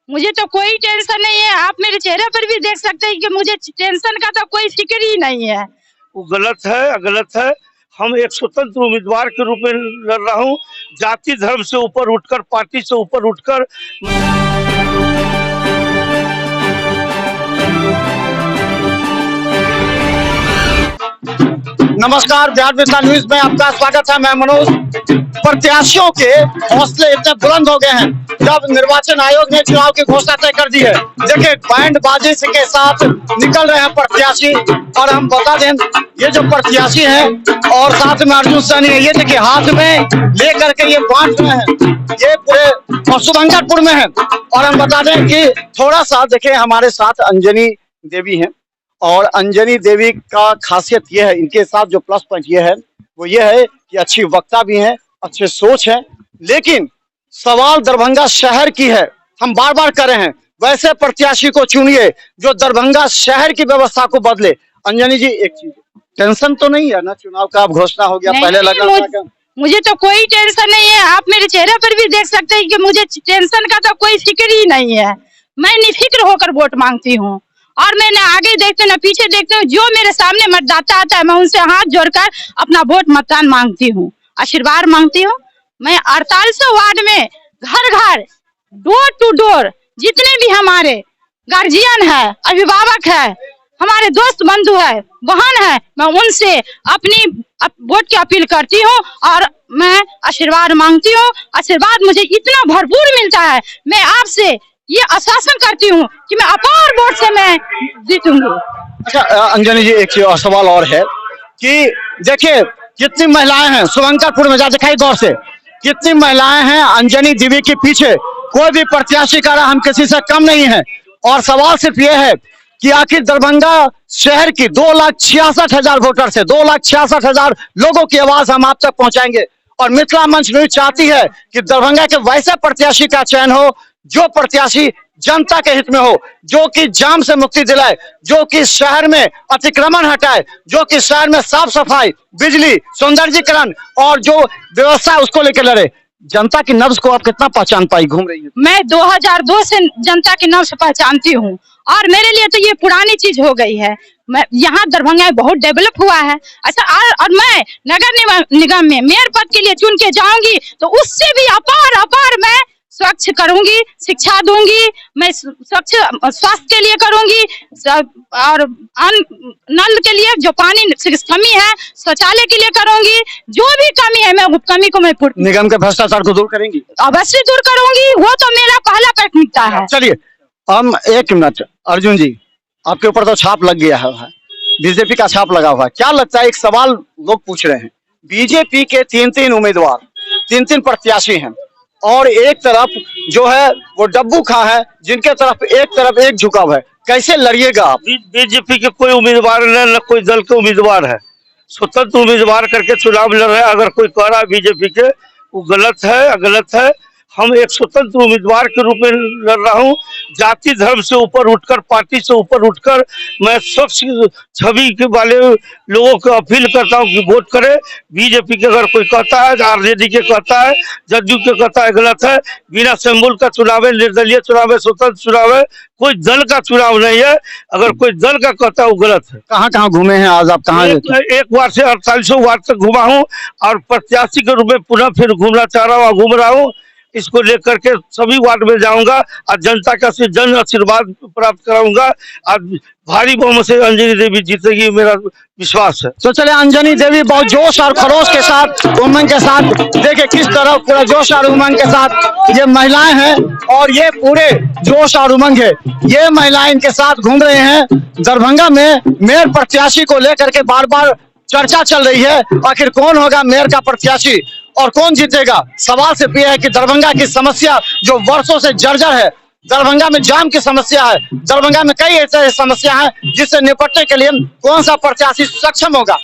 मुझे तो कोई टेंशन नहीं है। आप मेरे चेहरे पर भी देख सकते हैं कि मुझे टेंशन का तो कोई फिक्र ही नहीं है। वो गलत है। हम एक स्वतंत्र उम्मीदवार के रूप में लड़ रहा हूँ, जाति धर्म से ऊपर उठकर, पार्टी से ऊपर उठकर। नमस्कार, बिहार विस्तार न्यूज में आपका स्वागत है। मैं मनोज। प्रत्याशियों के हौसले इतने बुलंद हो गए हैं जब निर्वाचन आयोग ने चुनाव की घोषणा तय कर दी है। देखिए, बैंड बाजे के साथ निकल रहे हैं प्रत्याशी। और हम बता दें, ये जो प्रत्याशी हैं और साथ में अर्जुन सैनी है, ये देखिए हाथ में लेकर के ये बांट रहे हैं। ये पूरे शुभंकरपुर में है। और हम बता दें कि थोड़ा सा देखिए, हमारे साथ अंजनी देवी है। और अंजनी देवी का खासियत यह है, इनके साथ जो प्लस पॉइंट ये है वो ये है कि अच्छी वक्ता भी हैं, अच्छे सोच है। लेकिन सवाल दरभंगा शहर की है। हम बार बार कर रहे हैं, वैसे प्रत्याशी को चुनिए जो दरभंगा शहर की व्यवस्था को बदले। अंजनी जी, एक चीज, टेंशन तो नहीं है ना? चुनाव का अब घोषणा हो गया, पहले लगा मुझे तो कोई टेंशन नहीं है। आप मेरे चेहरे पर भी देख सकते हैं कि मुझे टेंशन का तो कोई फिक्र ही नहीं है। मैं निफिक्र होकर वोट मांगती हूँ और मैं न आगे देखते न पीछे देखते हूँ। जो मेरे सामने मतदाता आता है, मैं उनसे हाथ जोड़कर अपना वोट मतदान मांगती हूँ, आशीर्वाद मांगती हूँ। मैं 48 वार्ड में घर घर, डोर टू डोर, जितने भी हमारे गार्जियन है, अभिभावक है, हमारे दोस्त बंधु है, बहन है, मैं उनसे अपनी वोट की अपील करती हूँ और मैं आशीर्वाद मांगती हूँ। आशीर्वाद मुझे इतना भरपूर मिलता है, मैं आपसे ये आश्वासन करती हूँ कि मैं अपार वोट से मैं जीतूंगी। अच्छा अंजनी जी, एक सवाल और है कि देखिए कितनी महिलाएं हैं शुभंकरपुर में, जा दिखाई गौर से, कितनी महिलाएं हैं अंजनी देवी के पीछे। कोई भी प्रत्याशी का हम किसी से कम नहीं है। और सवाल सिर्फ ये है कि आखिर दरभंगा शहर की 2,66,000 वोटर से 2,66,000 लोगों की आवाज हम आप तक पहुंचाएंगे। और मिथिला मंच न्यूज चाहती है कि दरभंगा के वैसे प्रत्याशी का चयन हो जो प्रत्याशी जनता के हित में हो, जो कि जाम से मुक्ति दिलाए, जो कि शहर में अतिक्रमण हटाए, जो कि शहर में साफ सफाई, बिजली, सौंदर्यीकरण और जो व्यवस्था है उसको लेकर लड़े। जनता की नब्ज को आप कितना पहचान पाई घूम रही है? मैं 2002 से जनता की नब्ज पहचानती हूँ और मेरे लिए तो ये पुरानी चीज हो गई है। मैं यहाँ दरभंगा बहुत डेवलप हुआ है। अच्छा, और मैं नगर निगम में मेयर पद के लिए चुन के जाऊंगी तो उससे भी अपार मैं स्वच्छ करूंगी, शिक्षा दूंगी, मैं स्वच्छ स्वास्थ्य के लिए करूंगी और नल के लिए जो पानी कमी है शौचालय के लिए करूंगी। जो भी कमी है मैं कमी को मैं निगम के भ्रष्टाचार को दूर करेंगी? अवश्य दूर करूंगी, वो तो मेरा पहला प्राथमिकता है। चलिए हम एक मिनट, अर्जुन जी आपके ऊपर तो छाप लग गया है, बीजेपी का छाप लगा हुआ है। क्या लगता है, एक सवाल लोग पूछ रहे हैं, बीजेपी के 3 उम्मीदवार, 3 प्रत्याशी हैं और एक तरफ जो है वो डब्बू खां है, जिनके तरफ एक झुकाव है। कैसे लड़िएगा आप? बीजेपी के कोई उम्मीदवार न कोई दल के उम्मीदवार है, स्वतंत्र उम्मीदवार करके चुनाव लड़ रहे हैं। अगर कोई कह रहा है बीजेपी के, वो गलत है। हम एक स्वतंत्र उम्मीदवार के रूप में लड़ रहा हूँ, जाति धर्म से ऊपर उठकर, पार्टी से ऊपर उठकर। मैं स्वच्छ छवि के वाले लोगों को अपील करता हूँ कि वोट करें बीजेपी के। अगर कोई कहता है, आरजेडी के कहता है, जदयू के कहता है, गलत है। बिना सिंबल का चुनाव है, निर्दलीय चुनाव है, स्वतंत्र चुनाव है, कोई दल का चुनाव नहीं है। अगर कोई दल का कहता है वो गलत है। कहाँ घूमे हैं आज आप? कहाँ? एक बार से 48 वार्ड तक घुमा हूँ और प्रत्याशी के रूप में पुनः फिर घूमना चाह रहा हूँ, घूम रहा हूँ। इसको लेकर के सभी वार्ड में जाऊंगा और जनता का जन आशीर्वाद प्राप्त कराऊंगा और भारी बहुमत से अंजनी देवी जीतेगी, मेरा विश्वास है। तो चले, अंजनी देवी बहुत जोश और खरोश के साथ, उमंग के साथ, देखिए किस तरह पूरा जोश और उमंग के साथ ये महिलाएं हैं और ये पूरे जोश और उमंग है। ये महिलाएं इनके साथ घूम रहे हैं। दरभंगा में मेयर प्रत्याशी को लेकर के बार बार चर्चा चल रही है, आखिर कौन होगा मेयर का प्रत्याशी और कौन जीतेगा। सवाल सिर्फ यह है कि दरभंगा की समस्या जो वर्षों से जर्जर है, दरभंगा में जाम की समस्या है, दरभंगा में कई ऐसी समस्या है जिससे निपटने के लिए कौन सा प्रत्याशी सक्षम होगा।